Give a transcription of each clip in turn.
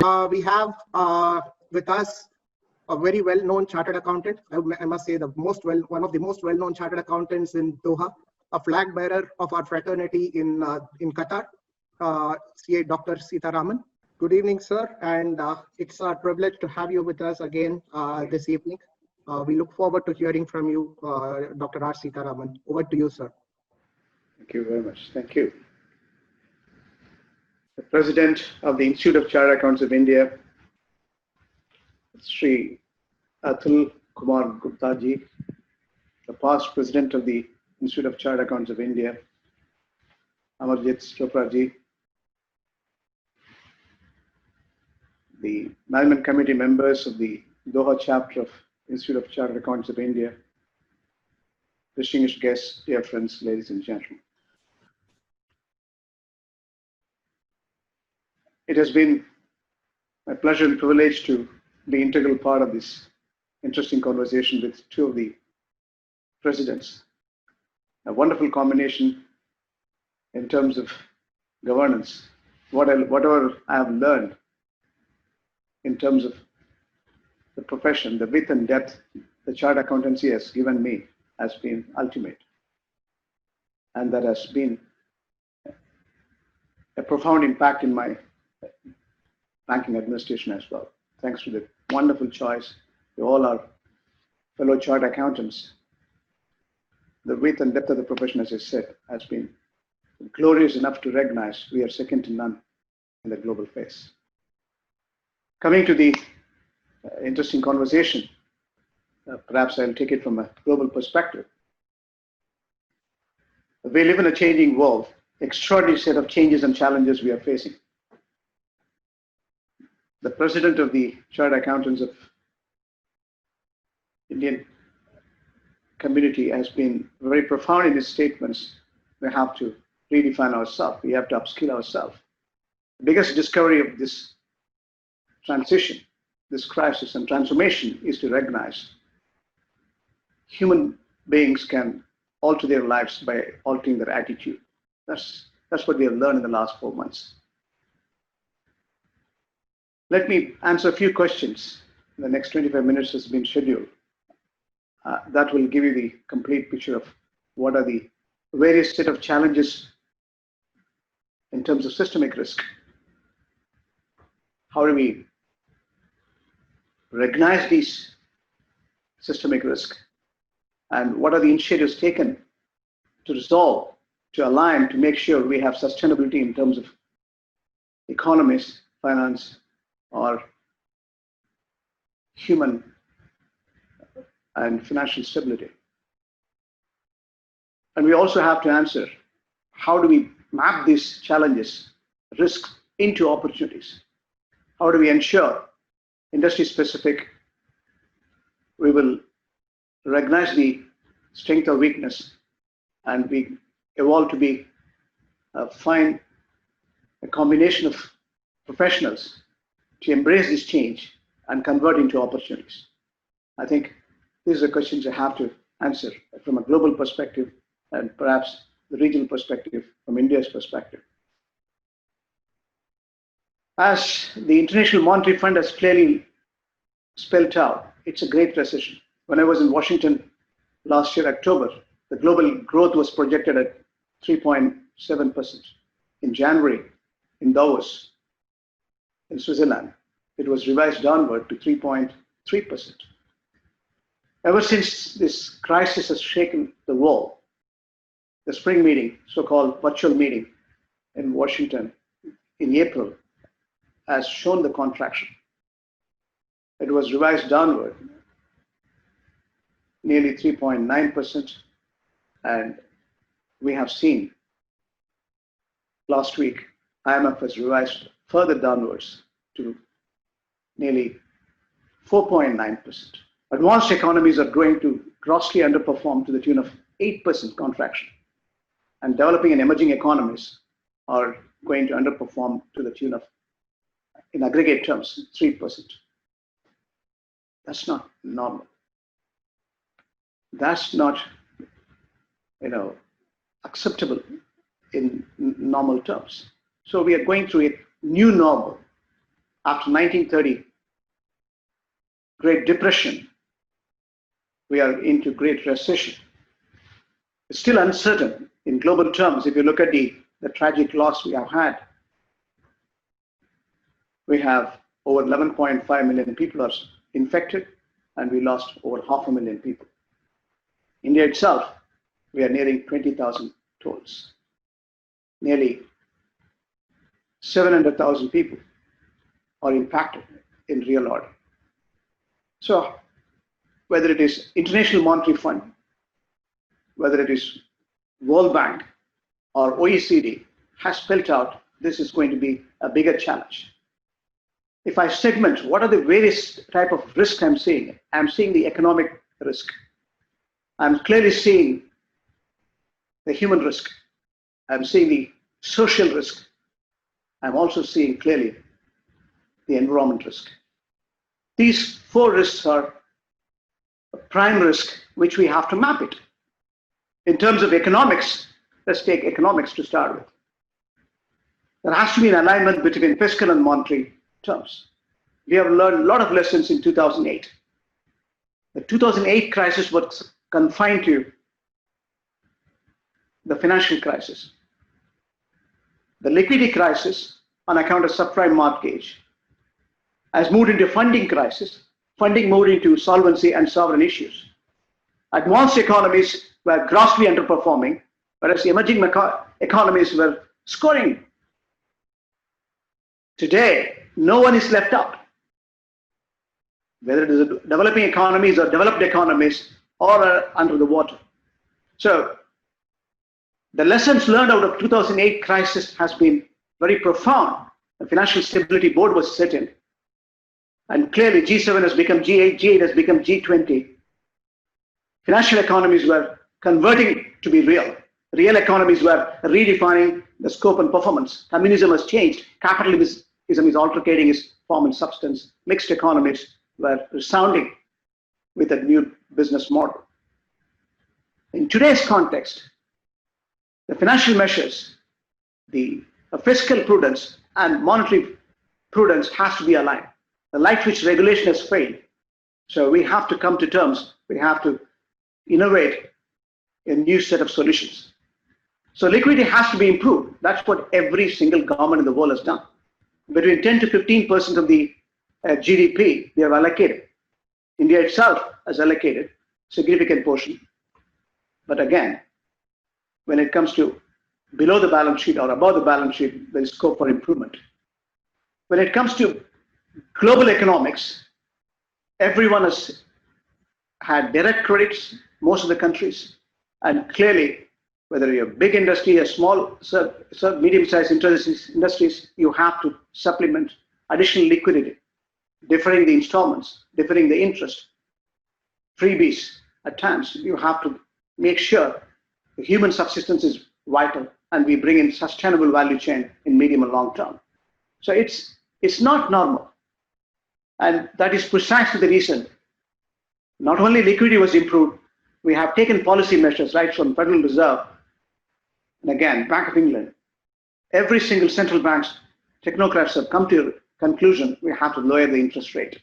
We have with us a very well-known chartered accountant. I must say one of the most well-known chartered accountants in Doha, a flag bearer of our fraternity in Qatar, CA Dr.Seetharaman. Good evening, sir, and it's our privilege to have you with us again this evening. We look forward to hearing from you, Dr. R. Seetharaman. Over to you, sir. Thank you very much. Thank you. The President of the Institute of Chartered Accountants of India, Sri Atul Kumar Gupta ji, the past President of the Institute of Chartered Accountants of India, Amarjit Chopra ji, the Management Committee members of the Doha chapter of Institute of Chartered Accountants of India, distinguished guests, dear friends, ladies and gentlemen. It has been my pleasure and privilege to be an integral part of this interesting conversation with two of the presidents. A wonderful combination in terms of governance. Whatever I have learned in terms of the profession, the width and depth the chartered accountancy has given me has been ultimate. And that has been a profound impact in my banking administration as well. Thanks to the wonderful choice to all our fellow chartered accountants. The width and depth of the profession, as I said, has been glorious enough to recognize we are second to none in the global face. Coming to the interesting conversation, perhaps I'll take it from a global perspective. We live in a changing world, extraordinary set of changes and challenges we are facing. The President of the Chartered Accountants of Indian community has been very profound in his statements. We have to redefine ourselves. We have to upskill ourselves. The biggest discovery of this transition, this crisis and transformation is to recognize human beings can alter their lives by altering their attitude. That's what we have learned in the last 4 months. Let me answer a few questions. The next 25 minutes has been scheduled. That will give you the complete picture of what are the various set of challenges in terms of systemic risk. How do we recognize these systemic risks? And what are the initiatives taken to resolve, to align, to make sure we have sustainability in terms of economies, finance, or human and financial stability. And we also have to answer, how do we map these challenges, risks into opportunities? How do we ensure industry specific, we will recognize the strength or weakness, and we evolve to be find a combination of professionals to embrace this change and convert into opportunities. I think these are questions I have to answer from a global perspective and perhaps the regional perspective from India's perspective. As the International Monetary Fund has clearly spelled out, it's a great recession. When I was in Washington last year, October, the global growth was projected at 3.7%. In January, in Davos, in Switzerland, it was revised downward to 3.3%. Ever since this crisis has shaken the world, the spring meeting, so-called virtual meeting in Washington in April, has shown the contraction. It was revised downward, nearly 3.9%, and we have seen last week, IMF has revised further downwards to nearly 4.9%. Advanced economies are going to grossly underperform to the tune of 8% contraction. And developing and emerging economies are going to underperform to the tune of, in aggregate terms, 3%. That's not normal. That's not, acceptable in normal terms. So we are going through a new normal, after 1930, Great Depression, we are into Great Recession. It's still uncertain in global terms. If you look at the tragic loss we have had, we have over 11.5 million people are infected, and we lost over 500,000 people. India itself, we are nearing 20,000 tolls. Nearly 700,000 people are impacted in real order. So whether it is International Monetary Fund, whether it is World Bank or OECD, has spelled out this is going to be a bigger challenge. If I segment what are the various type of risk I'm seeing the economic risk. I'm clearly seeing the human risk. I'm seeing the social risk. I'm also seeing clearly the environment risk. These four risks are a prime risk which we have to map it. In terms of economics, let's take economics to start with. There has to be an alignment between fiscal and monetary terms. We have learned a lot of lessons in 2008. The 2008 crisis was confined to the financial crisis. The liquidity crisis on account of subprime mortgage has moved into funding crisis. Funding moved into solvency and sovereign issues. Advanced economies were grossly underperforming, whereas the emerging economies were scoring. Today, no one is left out. Whether it is developing economies or developed economies, all are under the water. So the lessons learned out of 2008 crisis has been very profound. The Financial Stability Board was set in, and clearly G7 has become G8, G8 has become G20. Financial economies were converting to be real. Real economies were redefining the scope and performance. Communism has changed. Capitalism is altercating its form and substance. Mixed economies were resounding with a new business model. In today's context, the financial measures, the fiscal prudence and monetary prudence has to be aligned. The light switch regulation has failed. So we have to come to terms. We have to innovate a new set of solutions. So liquidity has to be improved. That's what every single government in the world has done. Between 10 to 15% of the GDP they have allocated. India itself has allocated significant portion. But again, when it comes to below the balance sheet or above the balance sheet, there is scope for improvement. When it comes to global economics, everyone has had direct credits, most of the countries, and clearly, whether you're a big industry, a small, medium-sized industries, you have to supplement additional liquidity, deferring the installments, deferring the interest, freebies. At times, you have to make sure the human subsistence is vital, and we bring in sustainable value chain in medium and long term. So it's not normal. And that is precisely the reason not only liquidity was improved, we have taken policy measures right from Federal Reserve, and again, Bank of England. Every single central bank's technocrats have come to a conclusion we have to lower the interest rate.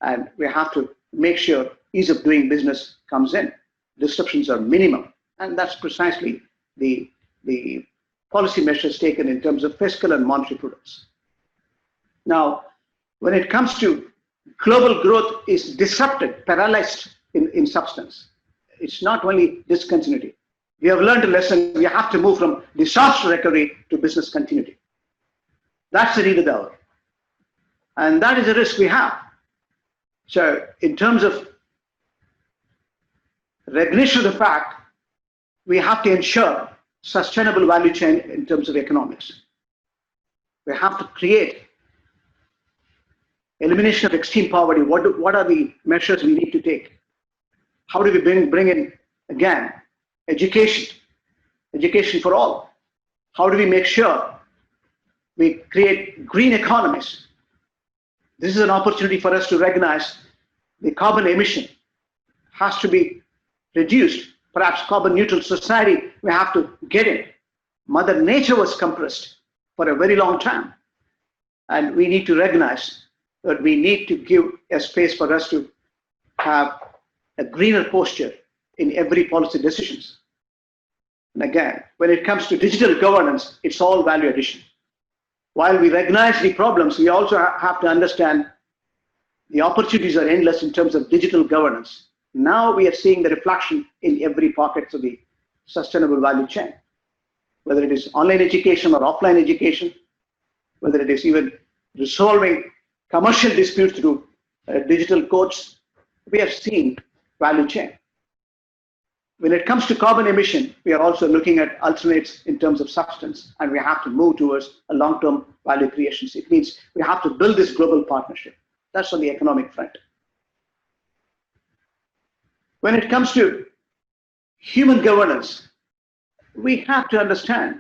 And we have to make sure ease of doing business comes in. Disruptions are minimum. And that's precisely the policy measures taken in terms of fiscal and monetary prudence. Now, when it comes to global growth is disrupted, paralyzed in substance. It's not only discontinuity. We have learned a lesson. We have to move from disaster recovery to business continuity. That's the need of the hour. And that is a risk we have. So in terms of recognition of the fact, we have to ensure sustainable value chain in terms of economics. We have to create elimination of extreme poverty. What are the measures we need to take? How do we bring in, again, education for all? How do we make sure we create green economies? This is an opportunity for us to recognize the carbon emission has to be reduced. Perhaps carbon neutral society we have to get in. Mother Nature was compressed for a very long time. And we need to recognize that we need to give a space for us to have a greener posture in every policy decisions. And again, when it comes to digital governance, it's all value addition. While we recognize the problems, we also have to understand the opportunities are endless in terms of digital governance. Now we are seeing the reflection in every pocket of the sustainable value chain, whether it is online education or offline education, whether it is even resolving commercial disputes through digital courts, we are seeing value chain. When it comes to carbon emission, we are also looking at alternates in terms of substance, and we have to move towards a long-term value creation. It means we have to build this global partnership. That's on the economic front. When it comes to human governance, we have to understand,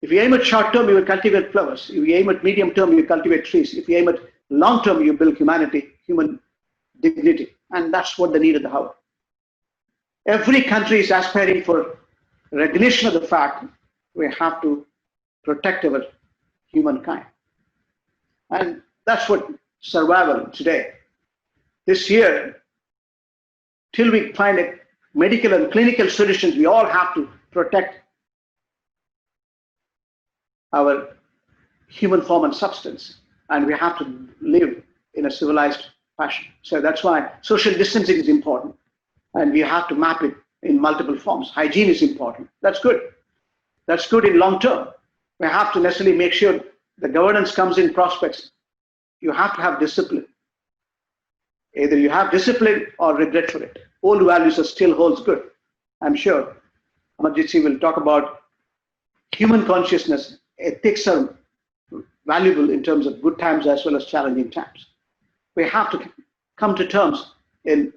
if you aim at short term, you will cultivate flowers. If you aim at medium term, you cultivate trees. If you aim at long term, you build humanity, human dignity. And that's what the need of the hour. Every country is aspiring for recognition of the fact we have to protect our humankind. And that's what survival today. This year, till we find a medical and clinical solutions, we all have to protect our human form and substance, and we have to live in a civilized fashion. So that's why social distancing is important, and we have to map it in multiple forms. Hygiene is important. That's good. That's good in long term. We have to necessarily make sure the governance comes in prospects. You have to have discipline. Either you have discipline or regret for it. Old values are still holds good. I'm sure Amarjit will talk about human consciousness. Ethics are valuable in terms of good times as well as challenging times. We have to come to terms in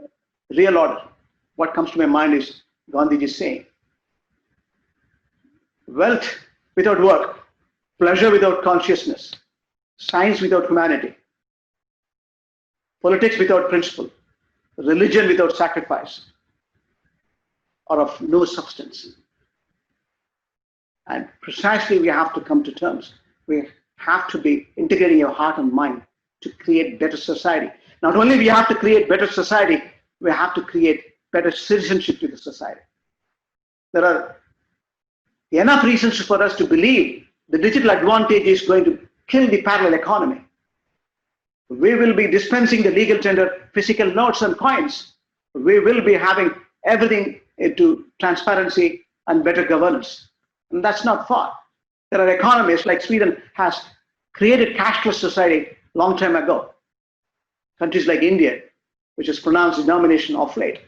real order. What comes to my mind is Gandhiji's saying, wealth without work, pleasure without consciousness, science without humanity, politics without principle, religion without sacrifice, are of no substance. And precisely we have to come to terms. We have to be integrating your heart and mind to create better society. Not only we have to create better society, we have to create better citizenship to the society. There are enough reasons for us to believe the digital advantage is going to kill the parallel economy. We will be dispensing the legal tender physical notes and coins. We will be having everything into transparency and better governance. And that's not far. There are economies like Sweden has created cashless society long time ago. Countries like India, which has pronounced denomination of late,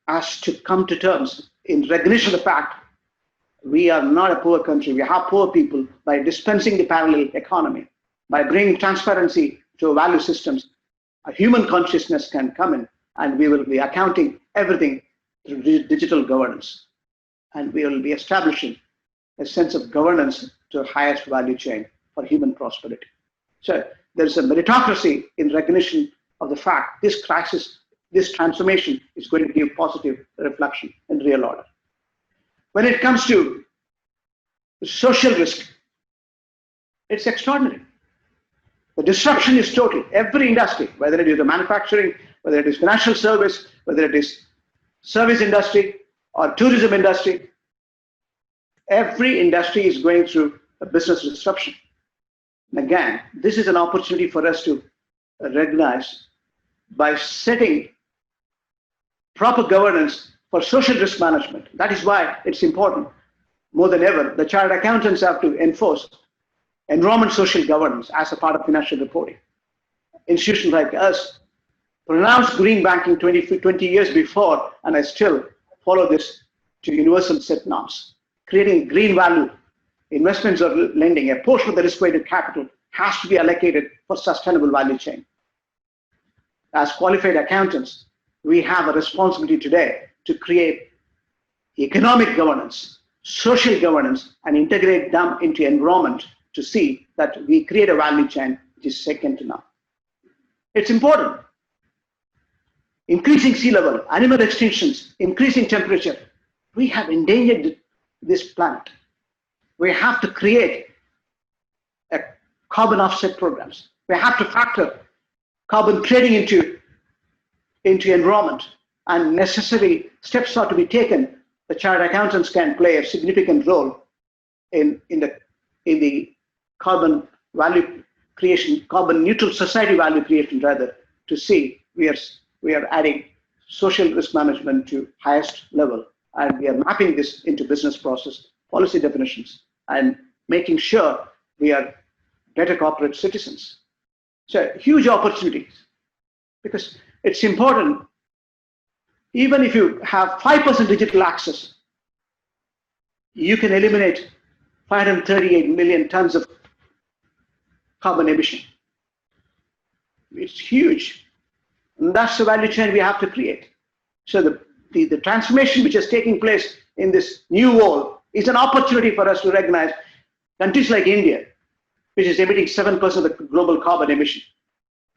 has to come to terms in recognition of the fact we are not a poor country. We have poor people. By dispensing the parallel economy, by bringing transparency to value systems, a human consciousness can come in, and we will be accounting everything through digital governance. And we will be establishing a sense of governance to the highest value chain for human prosperity. So there's a meritocracy in recognition of the fact this crisis, this transformation is going to give positive reflection in real order. When it comes to social risk, it's extraordinary. The disruption is total. Every industry, whether it is the manufacturing, whether it is financial service, whether it is service industry or tourism industry, every industry is going through a business disruption. And again, this is an opportunity for us to recognize by setting proper governance for social risk management. That is why it's important more than ever. The chartered accountants have to enforce environment social governance as a part of financial reporting. Institutions like us pronounced green banking 20 years before, and I still follow this to universal set norms. Creating green value, investments or lending, a portion of the risk-weighted capital has to be allocated for sustainable value chain. As qualified accountants, we have a responsibility today to create economic governance, social governance, and integrate them into environment to see that we create a value chain which is second to none. It's important. Increasing sea level, animal extinctions, increasing temperature. We have endangered this planet. We have to create a carbon offset programs. We have to factor carbon trading into environment, and necessary steps are to be taken. The chartered accountants can play a significant role in the carbon value creation, carbon neutral society value creation, rather, to see we are adding social risk management to highest level, and we are mapping this into business process, policy definitions, and making sure we are better corporate citizens. So huge opportunities, because it's important. Even if you have 5% digital access, you can eliminate 538 million tons of carbon emission. It's huge. And that's the value chain we have to create. So the transformation which is taking place in this new world is an opportunity for us to recognize countries like India, which is emitting 7% of the global carbon emission.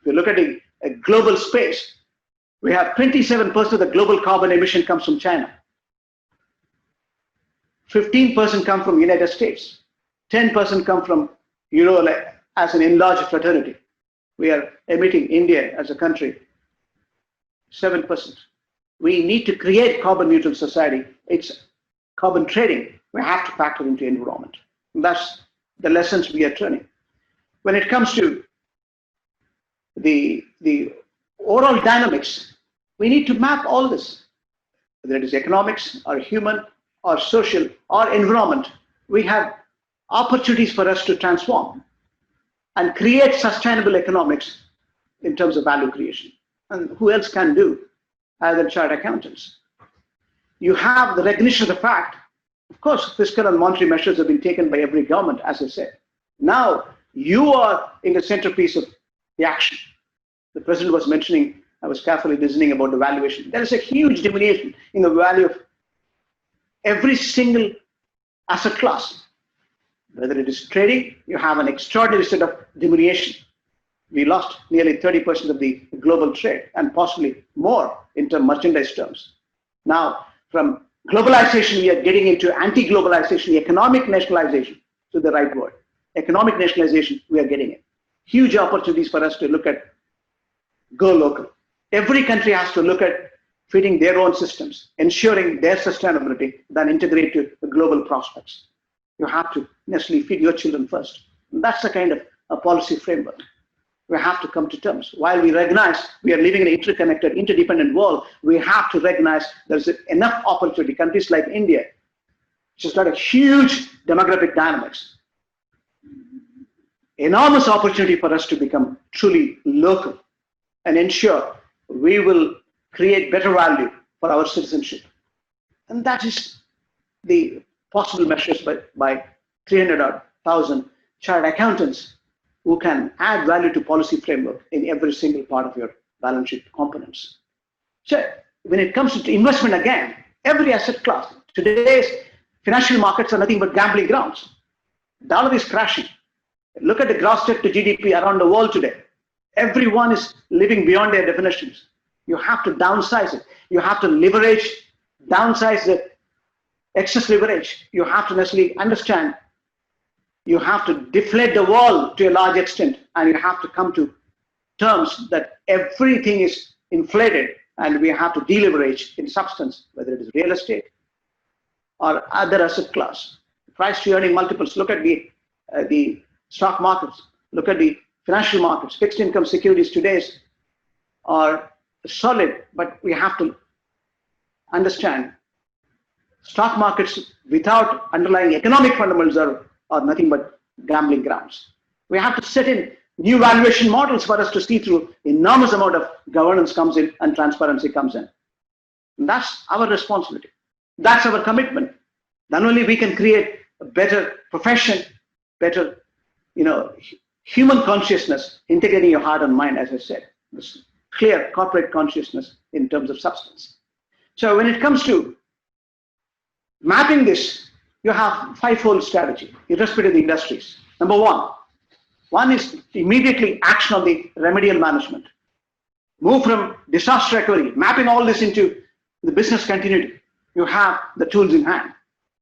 If you look at a global space, we have 27% of the global carbon emission comes from China. 15% come from the United States. 10% come from Europe as an enlarged fraternity. We are emitting, India as a country, 7%. We need to create carbon neutral society. It's carbon trading. We have to factor into environment. And that's the lessons we are turning. When it comes to the overall dynamics, we need to map all this, whether it is economics or human or social or environment. We have opportunities for us to transform and create sustainable economics in terms of value creation. And who else can do other than chartered accountants? You have the recognition of the fact, of course, fiscal and monetary measures have been taken by every government, as I said. Now, you are in the centerpiece of the action. The president was mentioning, I was carefully listening about the valuation. There is a huge diminution in the value of every single asset class. Whether it is trading, you have an extraordinary set of diminution. We lost nearly 30% of the global trade, and possibly more in merchandise terms. Now, from globalization, we are getting into anti-globalization, economic nationalization, to the right word. Economic nationalization, we are getting it. Huge opportunities for us to look at go local. Every country has to look at feeding their own systems, ensuring their sustainability, then integrate to the global prospects. You have to necessarily feed your children first. And that's the kind of a policy framework. We have to come to terms. While we recognize we are living in an interconnected, interdependent world, we have to recognize there's enough opportunity. Countries like India, which has got a huge demographic dynamics, enormous opportunity for us to become truly local and ensure we will create better value for our citizenship. And that is the possible measures by 300,000 chartered accountants who can add value to policy framework in every single part of your balance sheet components. So when it comes to investment, again, every asset class, today's financial markets are nothing but gambling grounds. Dollar is crashing. Look at the gross debt to GDP around the world today. Everyone is living beyond their definitions. You have to downsize it. You have to leverage, downsize the excess leverage. You have to necessarily understand. You have to deflate the wall to a large extent, and you have to come to terms that everything is inflated, and we have to deleverage in substance, whether it is real estate or other asset class. Price to earning multiples. Look at the stock markets. Look at the financial markets. Fixed income securities today are solid, but we have to understand stock markets without underlying economic fundamentals are nothing but gambling grounds. We have to set in new valuation models for us to see through enormous amount of governance comes in and transparency comes in. And that's our responsibility. That's our commitment. Then only we can create a better profession, better, human consciousness, integrating your heart and mind, as I said, this clear corporate consciousness in terms of substance. So when it comes to mapping this, you have five-fold strategy, irrespective of the industries. Number one is immediately action on the remedial management. Move from disaster recovery, mapping all this into the business continuity. You have the tools in hand.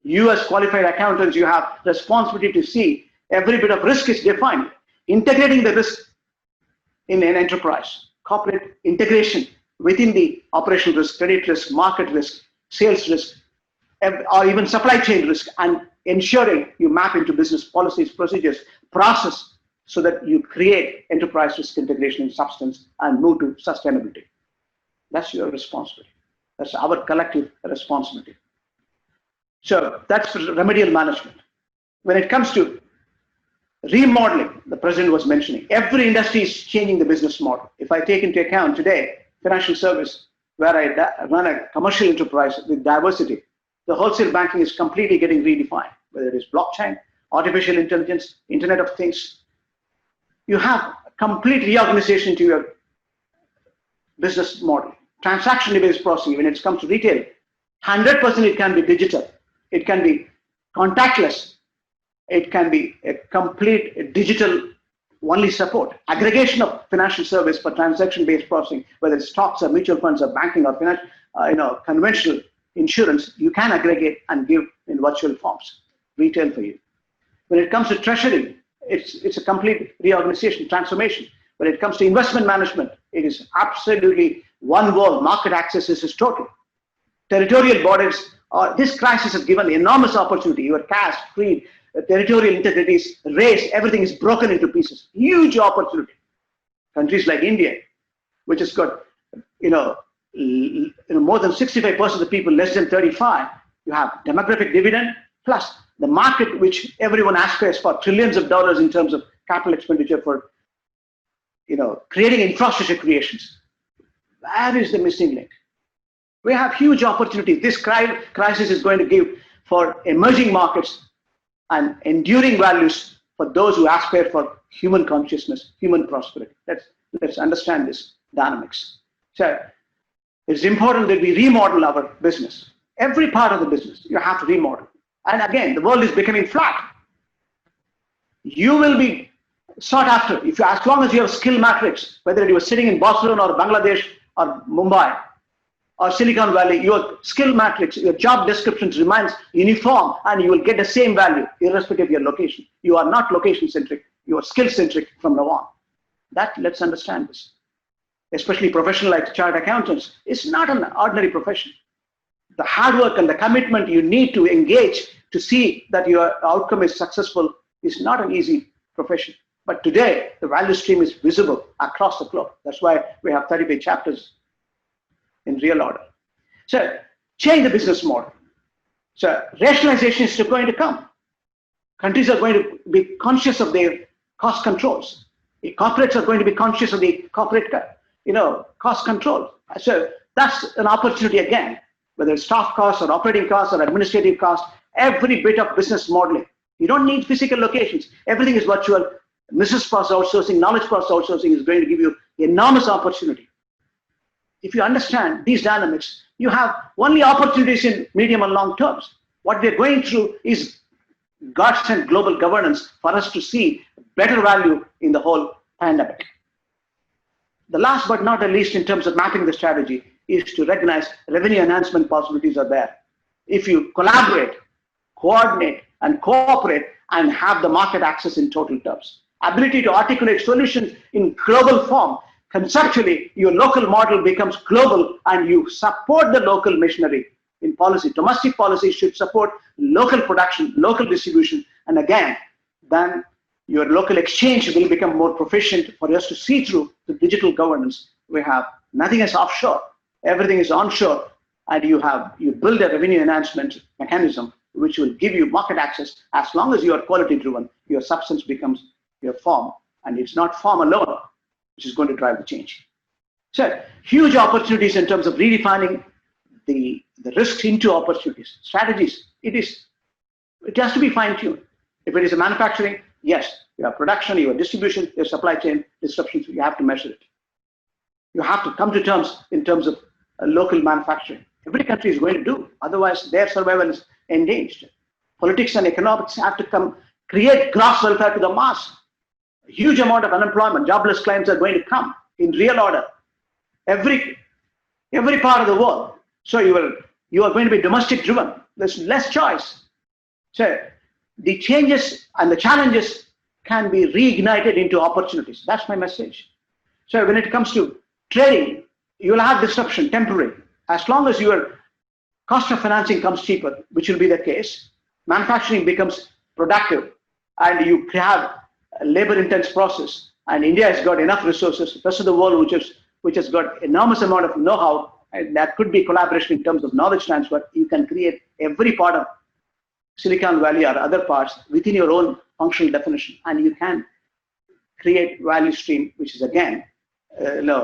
You as qualified accountants, you have responsibility to see every bit of risk is defined. integrating the risk in an enterprise, corporate integration within the operational risk, credit risk, market risk, sales risk, or even supply chain risk, and ensuring you map into business policies, procedures, process, so that you create enterprise risk integration in substance and move to sustainability. That's your responsibility. That's our collective responsibility. So that's remedial management. When it comes to remodeling, the president was mentioning, every industry is changing the business model. If I take into account today, financial service, where I run a commercial enterprise with diversity, the wholesale banking is completely getting redefined, whether it is blockchain, artificial intelligence, Internet of Things. You have complete reorganization to your business model. Transaction-based processing, when it comes to retail, 100% it can be digital. It can be contactless. It can be a complete digital only support. Aggregation of financial service for transaction-based processing, whether it's stocks or mutual funds or banking or conventional insurance, you can aggregate and give in virtual forms, retail for you. When it comes to treasury, it's a complete reorganization, transformation. When it comes to investment management, it is absolutely one world. Market access is total. Territorial borders, this crisis has given enormous opportunity. Your caste, creed, territorial integrity is raised, everything is broken into pieces. Huge opportunity. Countries like India, which has got more than 65% of the people less than 35, you have demographic dividend, plus the market which everyone aspires for, trillions of dollars in terms of capital expenditure for creating infrastructure creations. Where is the missing link? We have huge opportunity. This crisis is going to give for emerging markets and enduring values for those who aspire for human consciousness, human prosperity. Let's understand this dynamics. So it's important that we remodel our business. Every part of the business, you have to remodel. And again, the world is becoming flat. You will be sought after as long as you have skill matrix, whether you are sitting in Barcelona or Bangladesh or Mumbai or Silicon Valley, your skill matrix, your job descriptions remains uniform, and you will get the same value irrespective of your location. You are not location centric, you are skill centric from now on. Let's understand this. Especially professional like chartered accountants, it's not an ordinary profession. The hard work and the commitment you need to engage to see that your outcome is successful is not an easy profession. But today, the value stream is visible across the globe. That's why we have 35 chapters in real order. So change the business model. So rationalization is still going to come. Countries are going to be conscious of their cost controls. The corporates are going to be conscious of the corporate cost control. So that's an opportunity again, whether it's staff costs or operating costs or administrative costs, every bit of business modeling. You don't need physical locations. Everything is virtual. Business process outsourcing, knowledge process outsourcing is going to give you enormous opportunity. If you understand these dynamics, you have only opportunities in medium and long terms. What we're going through is God's and global governance for us to see better value in the whole pandemic. The last but not the least in terms of mapping the strategy is to recognize revenue enhancement possibilities are there. If you collaborate, coordinate, and cooperate and have the market access in total terms. Ability to articulate solutions in global form. Conceptually, your local model becomes global and you support the local machinery in policy. Domestic policy should support local production, local distribution, and again, then your local exchange will become more proficient for us to see through the digital governance. We have nothing is offshore, everything is onshore, and you build a revenue enhancement mechanism which will give you market access. As long as you are quality driven, your substance becomes your form, and it's not form alone which is going to drive the change. So huge opportunities in terms of redefining the risks into opportunities. Strategies, it has to be fine-tuned. If it is a manufacturing, yes, you have production, you have distribution, your supply chain disruptions, you have to measure it. You have to come to terms in terms of local manufacturing. Every country is going to do, otherwise their survival is endangered. Politics and economics have to create gross welfare to the mass. A huge amount of unemployment, jobless claims are going to come in real order. Every part of the world. So you are going to be domestic driven. There's less choice. So the changes and the challenges can be reignited into opportunities. That's my message. So when it comes to trading, you will have disruption, temporary. As long as your cost of financing comes cheaper, which will be the case, manufacturing becomes productive, and you have a labor-intense process, and India has got enough resources, the rest of the world which has got enormous amount of know-how, and that could be collaboration in terms of knowledge transfer. You can create every part of Silicon Valley or other parts within your own functional definition, and you can create value stream, which is again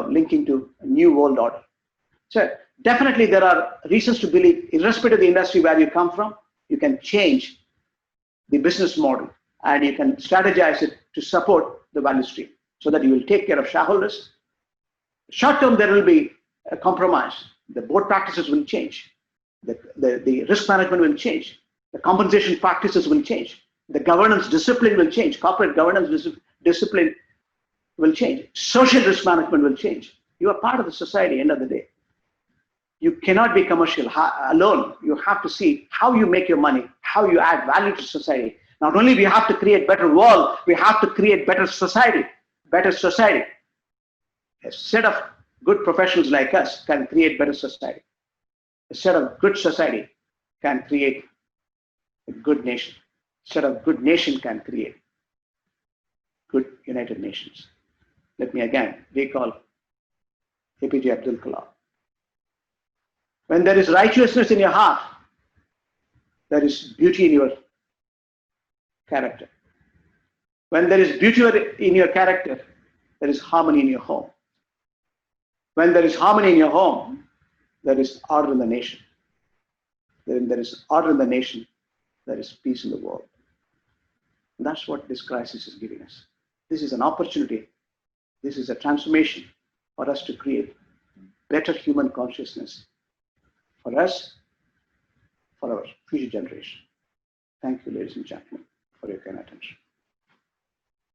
linking to a new world order. So definitely there are reasons to believe, irrespective of the industry where you come from, you can change the business model and you can strategize it to support the value stream so that you will take care of shareholders. Short term, there will be a compromise. The board practices will change. The risk management will change. The compensation practices will change. The governance discipline will change. Corporate governance discipline will change. Social risk management will change. You are part of the society, end of the day. You cannot be commercial alone. You have to see how you make your money, how you add value to society. Not only we have to create better world, we have to create better society. Better society. A set of good professionals like us can create better society. A set of good society can create a good nation. A set of good nation can create good United Nations. Let me again recall APJ Abdul Kalam. When there is righteousness in your heart, there is beauty in your character. When there is beauty in your character, there is harmony in your home. When there is harmony in your home, there is order in the nation. When there is order in the nation, there is peace in the world. And that's what this crisis is giving us. This is an opportunity. This is a transformation for us to create better human consciousness for us, for our future generation. Thank you, ladies and gentlemen, for your kind attention.